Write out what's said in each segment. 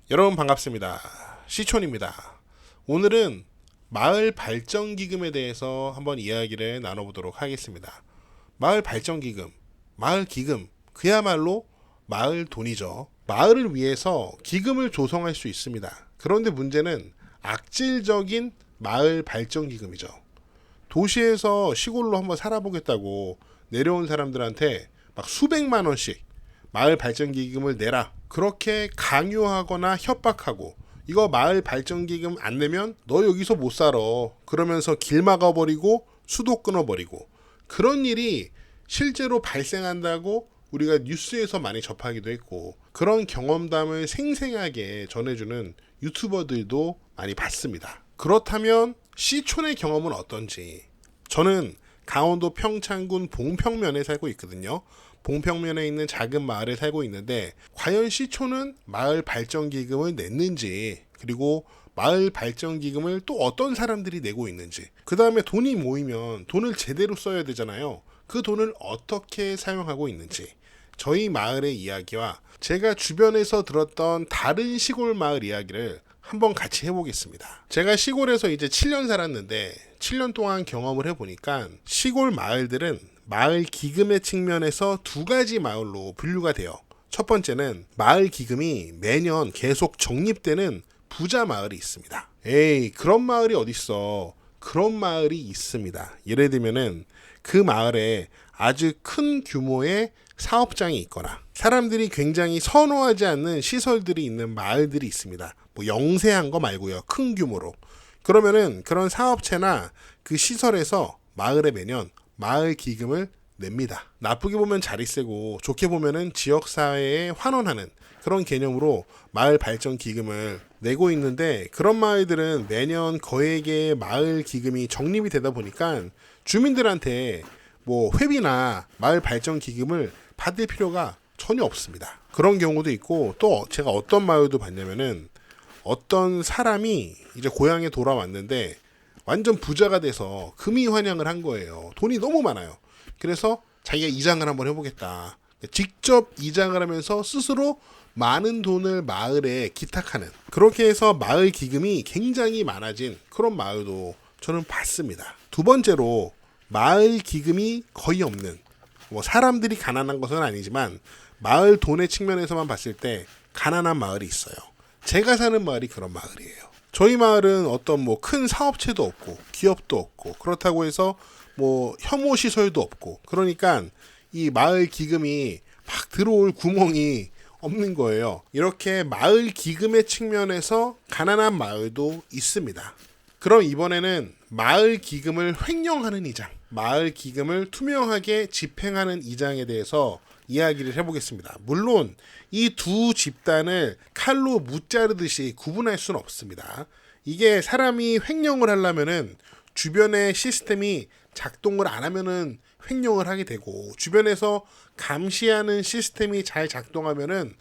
여러분 반갑습니다. 시촌입니다. 오늘은 마을 발전기금에 대해서 한번 이야기를 나눠보도록 하겠습니다. 마을 발전기금, 마을 기금, 그야말로 마을 돈이죠. 마을을 위해서 기금을 조성할 수 있습니다. 그런데 문제는 악질적인 마을 발전기금이죠. 도시에서 시골로 한번 살아보겠다고 내려온 사람들한테 막 수백만 원씩 마을 발전기금을 내라, 그렇게 강요하거나 협박하고, 이거 마을 발전기금 안 내면 너 여기서 못 살아, 그러면서 길 막아버리고 수도 끊어버리고, 그런 일이 실제로 발생한다고 우리가 뉴스에서 많이 접하기도 했고, 그런 경험담을 생생하게 전해주는 유튜버들도 많이 봤습니다. 그렇다면 시촌의 경험은 어떤지. 저는 강원도 평창군 봉평면에 살고 있거든요. 봉평면에 있는 작은 마을에 살고 있는데, 과연 시촌은 마을 발전기금을 냈는지, 그리고 마을 발전기금을 또 어떤 사람들이 내고 있는지, 그 다음에 돈이 모이면 돈을 제대로 써야 되잖아요. 그 돈을 어떻게 사용하고 있는지, 저희 마을의 이야기와 제가 주변에서 들었던 다른 시골 마을 이야기를 한번 같이 해보겠습니다. 제가 시골에서 이제 7년 살았는데 7년 동안 경험을 해보니까 시골 마을들은 마을 기금의 측면에서 두 가지 마을로 분류가 돼요. 첫 번째는 마을 기금이 매년 계속 적립되는 부자 마을이 있습니다. 에이, 그런 마을이 어딨어. 그런 마을이 있습니다. 예를 들면은 그 마을에 아주 큰 규모의 사업장이 있거나 사람들이 굉장히 선호하지 않는 시설들이 있는 마을들이 있습니다. 뭐 영세한 거 말고요. 큰 규모로. 그러면은 그런 사업체나 그 시설에서 마을에 매년 마을 기금을 냅니다. 나쁘게 보면 자리세고, 좋게 보면은 지역사회에 환원하는 그런 개념으로 마을 발전 기금을 내고 있는데, 그런 마을들은 매년 거액의 마을 기금이 적립이 되다 보니까 주민들한테 뭐 회비나 마을 발전 기금을 받을 필요가 전혀 없습니다. 그런 경우도 있고, 또 제가 어떤 마을도 봤냐면은 어떤 사람이 이제 고향에 돌아왔는데 완전 부자가 돼서 금이 환영을 한 거예요. 돈이 너무 많아요. 그래서 자기가 이장을 한번 해보겠다. 직접 이장을 하면서 스스로 많은 돈을 마을에 기탁하는, 그렇게 해서 마을 기금이 굉장히 많아진 그런 마을도 저는 봤습니다. 두 번째로, 마을 기금이 거의 없는, 뭐 사람들이 가난한 것은 아니지만 마을 돈의 측면에서만 봤을 때 가난한 마을이 있어요. 제가 사는 마을이 그런 마을이에요. 저희 마을은 어떤 뭐 큰 사업체도 없고 기업도 없고, 그렇다고 해서 뭐 혐오 시설도 없고, 그러니까 이 마을 기금이 막 들어올 구멍이 없는 거예요. 이렇게 마을 기금의 측면에서 가난한 마을도 있습니다. 그럼 이번에는 마을 기금을 횡령하는 이장, 마을 기금을 투명하게 집행하는 이장에 대해서 이야기를 해보겠습니다. 물론 이 두 집단을 칼로 무자르듯이 구분할 수는 없습니다. 이게 사람이 횡령을 하려면은 주변의 시스템이 작동을 안 하면은 횡령을 하게 되고, 주변에서 감시하는 시스템이 잘 작동하면은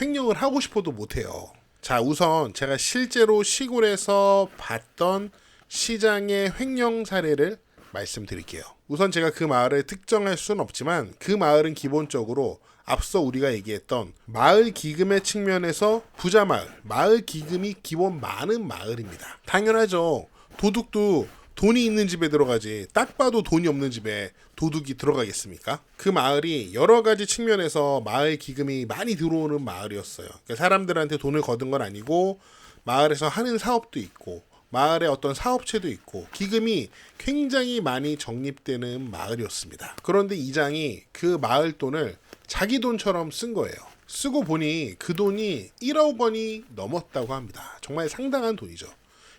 횡령을 하고 싶어도 못해요. 자, 우선 제가 실제로 시골에서 봤던 시장의 횡령 사례를 말씀드릴게요. 우선 제가 그 마을을 특정할 수는 없지만, 그 마을은 기본적으로 앞서 우리가 얘기했던 마을 기금의 측면에서 부자 마을, 마을 기금이 기본 많은 마을입니다. 당연하죠. 도둑도 돈이 있는 집에 들어가지, 딱 봐도 돈이 없는 집에 도둑이 들어가겠습니까? 그 마을이 여러 가지 측면에서 마을 기금이 많이 들어오는 마을이었어요. 그러니까 사람들한테 돈을 거둔 건 아니고, 마을에서 하는 사업도 있고, 마을에 어떤 사업체도 있고, 기금이 굉장히 많이 적립되는 마을이었습니다. 그런데 이장이 그 마을 돈을 자기 돈처럼 쓴 거예요. 쓰고 보니 그 돈이 1억 원이 넘었다고 합니다. 정말 상당한 돈이죠.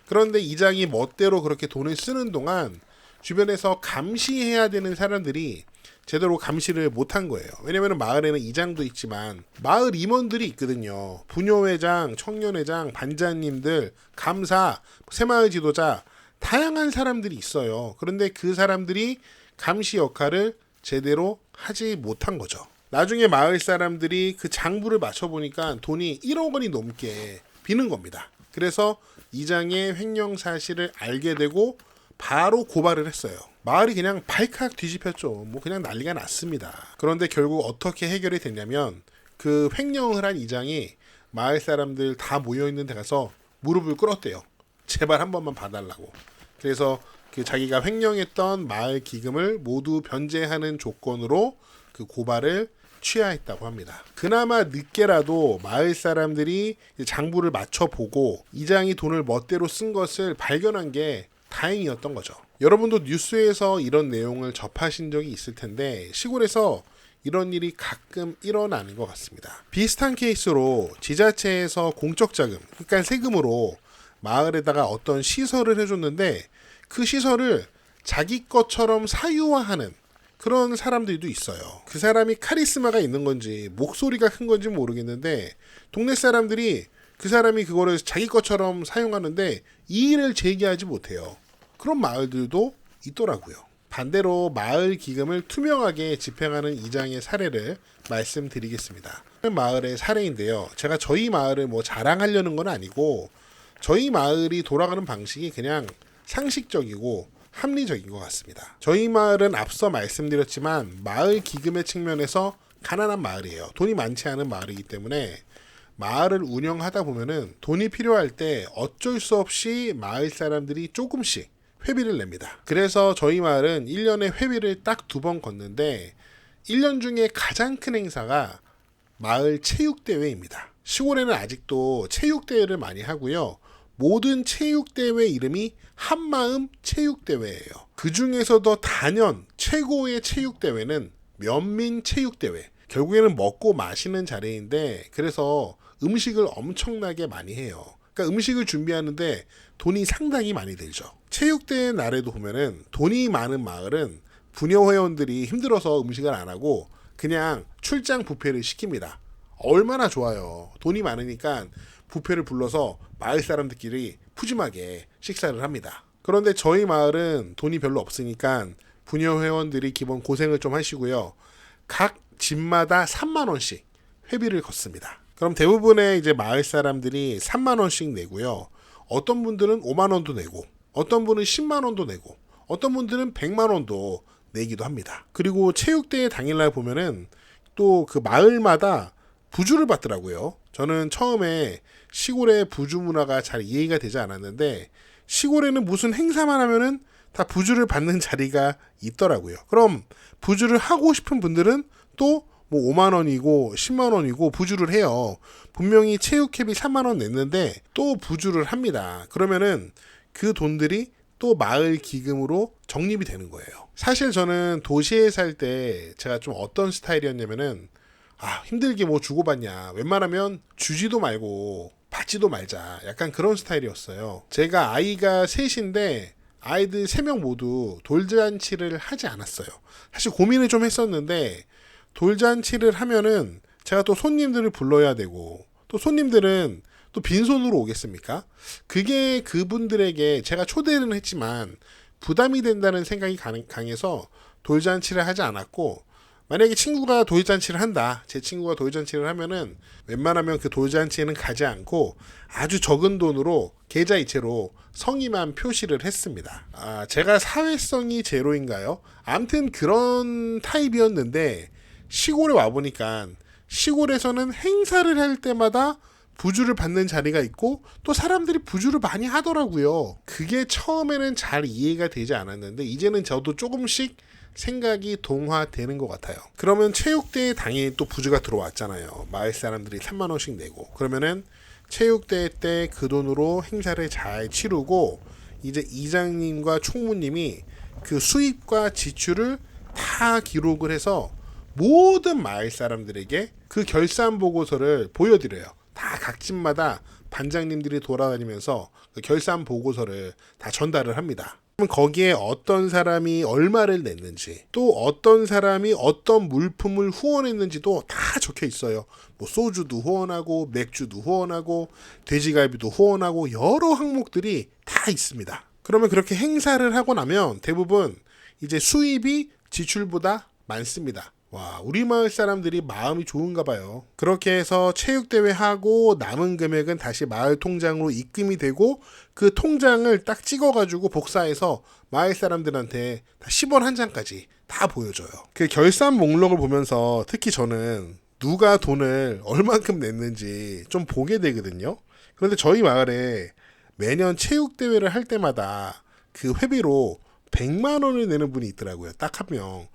그런데 이장이 멋대로 그렇게 돈을 쓰는 동안 주변에서 감시해야 되는 사람들이 제대로 감시를 못한 거예요. 왜냐면 마을에는 이장도 있지만 마을 임원들이 있거든요. 부녀회장, 청년회장, 반장님들, 감사, 새마을 지도자, 다양한 사람들이 있어요. 그런데 그 사람들이 감시 역할을 제대로 하지 못한 거죠. 나중에 마을 사람들이 그 장부를 맞춰보니까 돈이 1억 원이 넘게 비는 겁니다. 그래서 이장의 횡령 사실을 알게 되고 바로 고발을 했어요. 마을이 그냥 발칵 뒤집혔죠. 뭐 그냥 난리가 났습니다. 그런데 결국 어떻게 해결이 됐냐면, 그 횡령을 한 이장이 마을 사람들 다 모여있는 데 가서 무릎을 꿇었대요. 제발 한 번만 봐달라고. 그래서 그 자기가 횡령했던 마을 기금을 모두 변제하는 조건으로 그 고발을 취하했다고 합니다. 그나마 늦게라도 마을 사람들이 장부를 맞춰보고 이장이 돈을 멋대로 쓴 것을 발견한 게 다행이었던 거죠. 여러분도 뉴스에서 이런 내용을 접하신 적이 있을 텐데 시골에서 이런 일이 가끔 일어나는 것 같습니다. 비슷한 케이스로 지자체에서 공적 자금, 그러니까 세금으로 마을에다가 어떤 시설을 해줬는데 그 시설을 자기 것처럼 사유화하는 그런 사람들도 있어요. 그 사람이 카리스마가 있는 건지 목소리가 큰 건지 모르겠는데 동네 사람들이 그 사람이 그거를 자기 것처럼 사용하는데 이의를 제기하지 못해요. 그런 마을들도 있더라고요. 반대로 마을 기금을 투명하게 집행하는 이장의 사례를 말씀드리겠습니다. 마을의 사례인데요. 제가 저희 마을을 뭐 자랑하려는 건 아니고 저희 마을이 돌아가는 방식이 그냥 상식적이고 합리적인 것 같습니다. 저희 마을은 앞서 말씀드렸지만 마을 기금의 측면에서 가난한 마을이에요. 돈이 많지 않은 마을이기 때문에 마을을 운영하다 보면은 돈이 필요할 때 어쩔 수 없이 마을 사람들이 조금씩 회비를 냅니다. 그래서 저희 마을은 1년에 회비를 딱 2번 걷는데 1년 중에 가장 큰 행사가 마을 체육대회입니다. 시골에는 아직도 체육대회를 많이 하고요. 모든 체육대회 이름이 한마음 체육대회예요. 그 중에서도 단연 최고의 체육대회는 면민체육대회. 결국에는 먹고 마시는 자리인데 그래서 음식을 엄청나게 많이 해요. 그러니까 음식을 준비하는데 돈이 상당히 많이 들죠. 체육대회 날에도 보면은 돈이 많은 마을은 부녀 회원들이 힘들어서 음식을 안 하고 그냥 출장 뷔페를 시킵니다. 얼마나 좋아요. 돈이 많으니까 뷔페를 불러서 마을 사람들끼리 푸짐하게 식사를 합니다. 그런데 저희 마을은 돈이 별로 없으니까 부녀 회원들이 기본 고생을 좀 하시고요. 각 집마다 3만 원씩 회비를 걷습니다. 그럼 대부분의 이제 마을 사람들이 3만 원씩 내고요. 어떤 분들은 5만 원도 내고 어떤 분은 10만 원도 내고 어떤 분들은 100만 원도 내기도 합니다. 그리고 체육대회 당일날 보면은 또 그 마을마다 부주를 받더라고요. 저는 처음에 시골의 부주 문화가 잘 이해가 되지 않았는데 시골에는 무슨 행사만 하면은 다 부주를 받는 자리가 있더라고요. 그럼 부주를 하고 싶은 분들은 또 뭐 5만 원이고 10만 원이고 부주를 해요. 분명히 체육회비 3만 원 냈는데 또 부주를 합니다. 그러면은 그 돈들이 또 마을 기금으로 적립이 되는 거예요. 사실 저는 도시에 살 때 제가 좀 어떤 스타일이었냐면은 힘들게 뭐 주고받냐. 웬만하면 주지도 말고 받지도 말자. 약간 그런 스타일이었어요. 제가 아이가 셋인데 아이들 3명 모두 돌잔치를 하지 않았어요. 사실 고민을 좀 했었는데 돌잔치를 하면은 제가 또 손님들을 불러야 되고 또 손님들은 또 빈손으로 오겠습니까? 그게 그분들에게 제가 초대는 했지만 부담이 된다는 생각이 강해서 돌잔치를 하지 않았고 만약에 친구가 돌잔치를 한다. 제 친구가 돌잔치를 하면은 웬만하면 그 돌잔치에는 가지 않고 아주 적은 돈으로 계좌이체로 성의만 표시를 했습니다. 제가 사회성이 제로인가요? 아무튼 그런 타입이었는데 시골에 와보니까 시골에서는 행사를 할 때마다 부주를 받는 자리가 있고 또 사람들이 부주를 많이 하더라고요. 그게 처음에는 잘 이해가 되지 않았는데 이제는 저도 조금씩 생각이 동화되는 것 같아요. 그러면 체육대회 당일 또 부주가 들어왔잖아요. 마을 사람들이 3만 원씩 내고 그러면은 체육대회 때 그 돈으로 행사를 잘 치르고 이제 이장님과 총무님이 그 수입과 지출을 다 기록을 해서 모든 마을 사람들에게 그 결산 보고서를 보여드려요. 다 각 집마다 반장님들이 돌아다니면서 그 결산 보고서를 다 전달을 합니다. 거기에 어떤 사람이 얼마를 냈는지 또 어떤 사람이 어떤 물품을 후원했는지도 다 적혀 있어요. 뭐 소주도 후원하고 맥주도 후원하고 돼지갈비도 후원하고 여러 항목들이 다 있습니다. 그러면 그렇게 행사를 하고 나면 대부분 이제 수입이 지출보다 많습니다. 와, 우리 마을 사람들이 마음이 좋은가 봐요. 그렇게 해서 체육대회 하고 남은 금액은 다시 마을 통장으로 입금이 되고 그 통장을 딱 찍어가지고 복사해서 마을 사람들한테 10원 한 장까지 다 보여줘요. 그 결산 목록을 보면서 특히 저는 누가 돈을 얼만큼 냈는지 좀 보게 되거든요. 그런데 저희 마을에 매년 체육대회를 할 때마다 그 회비로 100만 원을 내는 분이 있더라고요. 딱 한 명.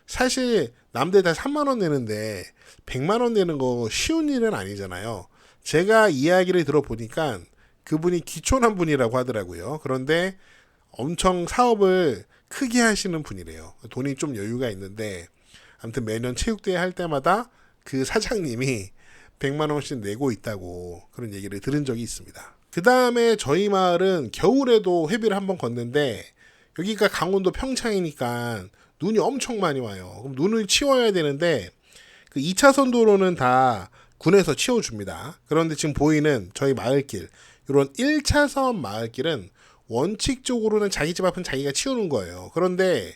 사실 남들 다 3만 원 내는데 100만 원 내는 거 쉬운 일은 아니잖아요. 제가 이야기를 들어보니까 그분이 기촌한 분이라고 하더라고요. 그런데 엄청 사업을 크게 하시는 분이래요. 돈이 좀 여유가 있는데 아무튼 매년 체육대회 할 때마다 그 사장님이 100만 원씩 내고 있다고 그런 얘기를 들은 적이 있습니다. 그 다음에 저희 마을은 겨울에도 회비를 한번 걷는데 여기가 강원도 평창이니까 눈이 엄청 많이 와요. 그럼 눈을 치워야 되는데 그 2차선 도로는 다 군에서 치워줍니다. 그런데 지금 보이는 저희 마을길, 이런 1차선 마을길은 원칙적으로는 자기 집 앞은 자기가 치우는 거예요. 그런데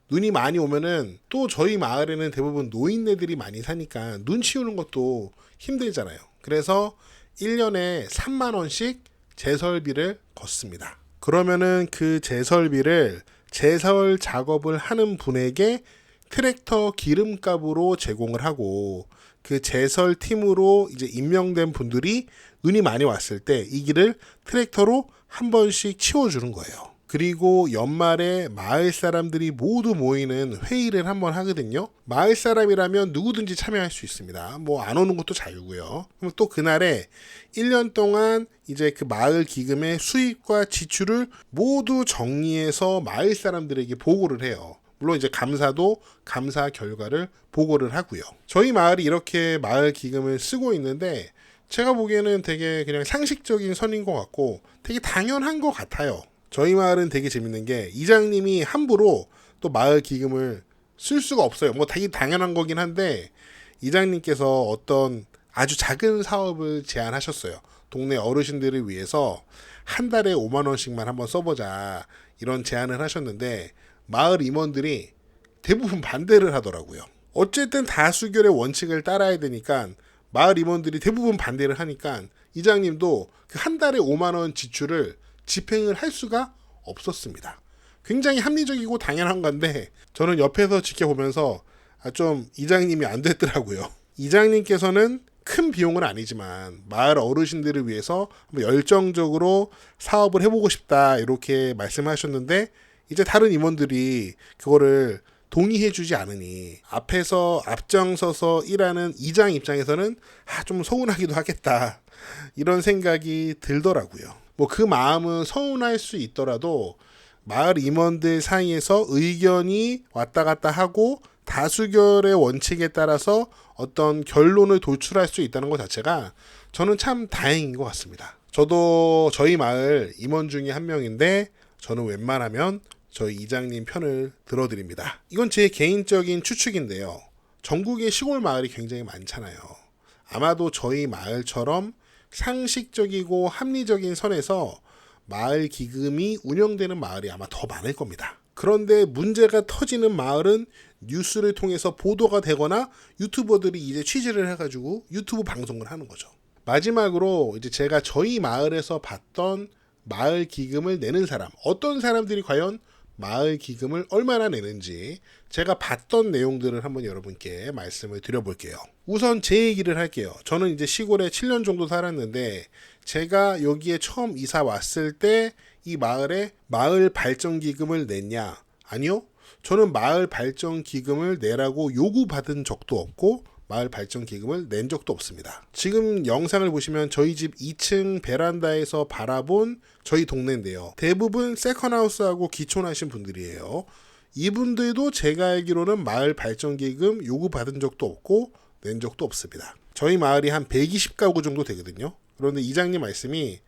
눈이 많이 오면은 또 저희 마을에는 대부분 노인네들이 많이 사니까 눈 치우는 것도 힘들잖아요. 그래서 1년에 3만 원씩 제설비를 걷습니다. 그러면은 그 제설비를 제설 작업을 하는 분에게 트랙터 기름값으로 제공을 하고 그 제설 팀으로 이제 임명된 분들이 눈이 많이 왔을 때 이 길을 트랙터로 한 번씩 치워주는 거예요. 그리고 연말에 마을 사람들이 모두 모이는 회의를 한번 하거든요. 마을 사람이라면 누구든지 참여할 수 있습니다. 뭐 안 오는 것도 자유고요. 그럼 또 그날에 1년 동안 이제 그 마을 기금의 수입과 지출을 모두 정리해서 마을 사람들에게 보고를 해요. 물론 이제 감사도 감사 결과를 보고를 하고요. 저희 마을이 이렇게 마을 기금을 쓰고 있는데 제가 보기에는 되게 그냥 상식적인 선인 것 같고 되게 당연한 것 같아요. 저희 마을은 되게 재밌는 게 이장님이 함부로 또 마을 기금을 쓸 수가 없어요. 뭐 되게 당연한 거긴 한데 이장님께서 어떤 아주 작은 사업을 제안하셨어요. 동네 어르신들을 위해서 한 달에 5만 원씩만 한번 써보자 이런 제안을 하셨는데 마을 임원들이 대부분 반대를 하더라고요. 어쨌든 다수결의 원칙을 따라야 되니까 마을 임원들이 대부분 반대를 하니까 이장님도 그 한 달에 5만 원 지출을 집행을 할 수가 없었습니다. 굉장히 합리적이고 당연한 건데 저는 옆에서 지켜보면서 좀 이장님이 안 됐더라고요. 이장님께서는 큰 비용은 아니지만 마을 어르신들을 위해서 열정적으로 사업을 해보고 싶다 이렇게 말씀하셨는데 이제 다른 임원들이 그거를 동의해주지 않으니 앞에서 앞장서서 일하는 이장 입장에서는 좀 서운하기도 하겠다 이런 생각이 들더라고요. 뭐 그 마음은 서운할 수 있더라도 마을 임원들 사이에서 의견이 왔다 갔다 하고 다수결의 원칙에 따라서 어떤 결론을 도출할 수 있다는 것 자체가 저는 참 다행인 것 같습니다. 저도 저희 마을 임원 중에 한 명인데 저는 웬만하면 저희 이장님 편을 들어드립니다. 이건 제 개인적인 추측인데요. 전국의 시골 마을이 굉장히 많잖아요. 아마도 저희 마을처럼 상식적이고 합리적인 선에서 마을 기금이 운영되는 마을이 아마 더 많을 겁니다. 그런데 문제가 터지는 마을은 뉴스를 통해서 보도가 되거나 유튜버들이 이제 취재를 해가지고 유튜브 방송을 하는 거죠. 마지막으로 이제 제가 저희 마을에서 봤던 마을 기금을 내는 사람, 어떤 사람들이 과연 마을 기금을 얼마나 내는지 제가 봤던 내용들을 한번 여러분께 말씀을 드려볼게요. 우선 제 얘기를 할게요. 저는 이제 시골에 7년 정도 살았는데 제가 여기에 처음 이사 왔을 때 이 마을에 마을 발전 기금을 냈냐? 아니요. 저는 마을 발전 기금을 내라고 요구받은 적도 없고 마을 발전 기금을 낸 적도 없습니다. 지금 영상을 보시면 저희 집 2층 베란다에서 바라본 저희 동네인데요. 대부분 세컨하우스하고 기촌하신 분들이에요. 이분들도 제가 알기로는 마을 발전 기금 요구받은 적도 없고 낸 적도 없습니다. 저희 마을이 한 120가구 정도 되거든요. 그런데 이장님 말씀이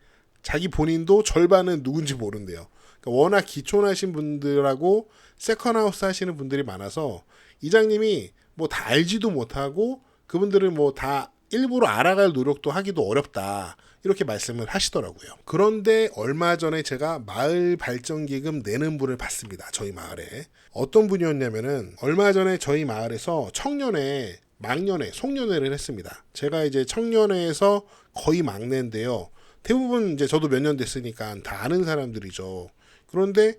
자기 본인도 절반은 누군지 모른대요. 그러니까 워낙 기촌하신 분들하고 세컨하우스 하시는 분들이 많아서 이장님이 뭐 다 알지도 못하고 그분들을 뭐 다 일부러 알아갈 노력도 하기도 어렵다 이렇게 말씀을 하시더라고요. 그런데 얼마 전에 제가 마을 발전기금 내는 분을 봤습니다. 저희 마을에. 어떤 분이었냐면은 얼마 전에 저희 마을에서 청년회, 막년회, 송년회를 했습니다. 제가 이제 청년회에서 거의 막내인데요. 대부분 이제 저도 몇 년 됐으니까 다 아는 사람들이죠. 그런데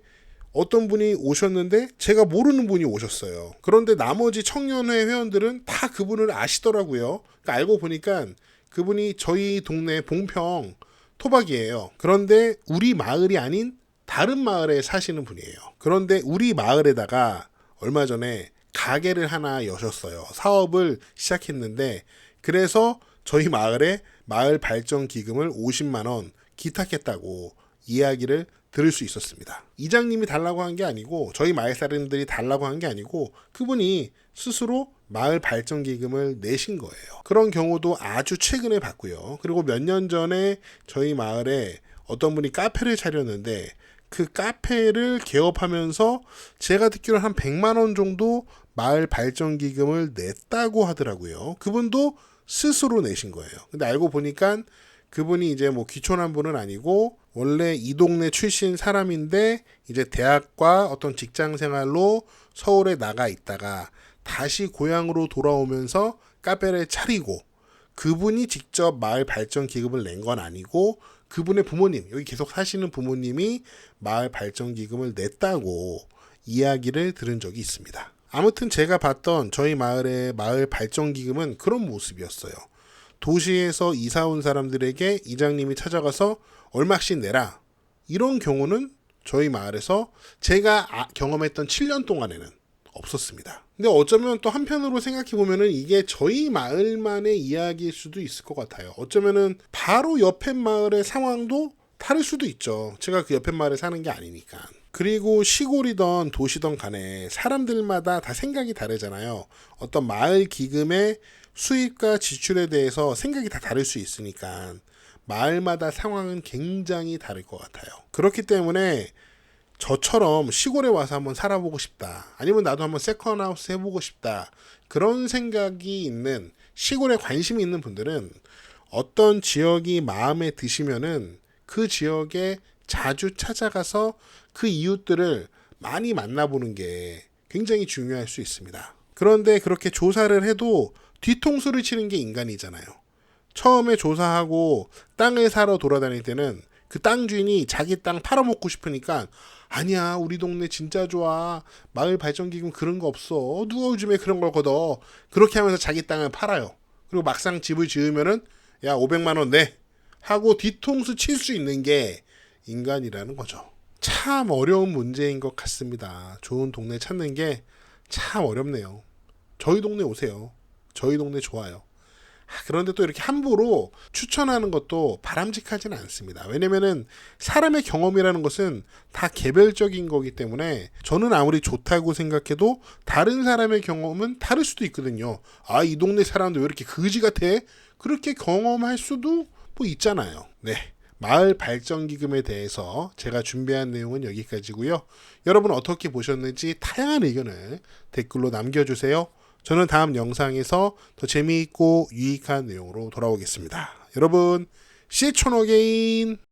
어떤 분이 오셨는데 제가 모르는 분이 오셨어요. 그런데 나머지 청년회 회원들은 다 그분을 아시더라고요. 그러니까 알고 보니까 그분이 저희 동네 봉평 토박이에요. 그런데 우리 마을이 아닌 다른 마을에 사시는 분이에요. 그런데 우리 마을에다가 얼마 전에 가게를 하나 여셨어요. 사업을 시작했는데 그래서 저희 마을에 마을 발전 기금을 50만 원 기탁했다고 이야기를 들을 수 있었습니다. 이장님이 달라고 한 게 아니고 저희 마을 사람들이 달라고 한 게 아니고 그분이 스스로 마을 발전 기금을 내신 거예요. 그런 경우도 아주 최근에 봤고요. 그리고 몇 년 전에 저희 마을에 어떤 분이 카페를 차렸는데 그 카페를 개업하면서 제가 듣기로 한 100만 원 정도 마을 발전 기금을 냈다고 하더라고요. 그분도 스스로 내신 거예요. 근데 알고 보니까 그분이 이제 뭐 귀촌한 분은 아니고 원래 이 동네 출신 사람인데 이제 대학과 어떤 직장 생활로 서울에 나가 있다가 다시 고향으로 돌아오면서 카페를 차리고 그분이 직접 마을 발전 기금을 낸 건 아니고 그분의 부모님, 여기 계속 사시는 부모님이 마을 발전 기금을 냈다고 이야기를 들은 적이 있습니다. 아무튼 제가 봤던 저희 마을의 마을 발전 기금은 그런 모습이었어요. 도시에서 이사 온 사람들에게 이장님이 찾아가서 얼마씩 내라. 이런 경우는 저희 마을에서 제가 경험했던 7년 동안에는 없었습니다. 근데 어쩌면 또 한편으로 생각해 보면은 이게 저희 마을만의 이야기일 수도 있을 것 같아요. 어쩌면은 바로 옆에 마을의 상황도 다를 수도 있죠. 제가 그 옆에 마을에 사는 게 아니니까. 그리고 시골이던 도시던 간에 사람들마다 다 생각이 다르잖아요. 어떤 마을 기금의 수입과 지출에 대해서 생각이 다 다를 수 있으니까 마을마다 상황은 굉장히 다를 것 같아요. 그렇기 때문에 저처럼 시골에 와서 한번 살아보고 싶다. 아니면 나도 한번 세컨하우스 해보고 싶다. 그런 생각이 있는 시골에 관심이 있는 분들은 어떤 지역이 마음에 드시면은 그 지역에 자주 찾아가서 그 이웃들을 많이 만나보는 게 굉장히 중요할 수 있습니다. 그런데 그렇게 조사를 해도 뒤통수를 치는 게 인간이잖아요. 처음에 조사하고 땅을 사러 돌아다닐 때는 그 땅 주인이 자기 땅 팔아먹고 싶으니까 아니야 우리 동네 진짜 좋아 마을 발전기금 그런 거 없어 누가 요즘에 그런 걸 걷어 그렇게 하면서 자기 땅을 팔아요. 그리고 막상 집을 지으면은 야 500만 원 내 하고 뒤통수 칠 수 있는 게 인간이라는 거죠. 참 어려운 문제인 것 같습니다. 좋은 동네 찾는 게 참 어렵네요. 저희 동네 오세요. 저희 동네 좋아요. 그런데 또 이렇게 함부로 추천하는 것도 바람직하지는 않습니다. 왜냐면은 사람의 경험이라는 것은 다 개별적인 거기 때문에 저는 아무리 좋다고 생각해도 다른 사람의 경험은 다를 수도 있거든요. 아, 이 동네 사람들 왜 이렇게 거지 같아? 그렇게 경험할 수도 뭐 있잖아요. 네. 마을 발전 기금에 대해서 제가 준비한 내용은 여기까지고요. 여러분 어떻게 보셨는지 다양한 의견을 댓글로 남겨주세요. 저는 다음 영상에서 더 재미있고 유익한 내용으로 돌아오겠습니다. 여러분, See you again.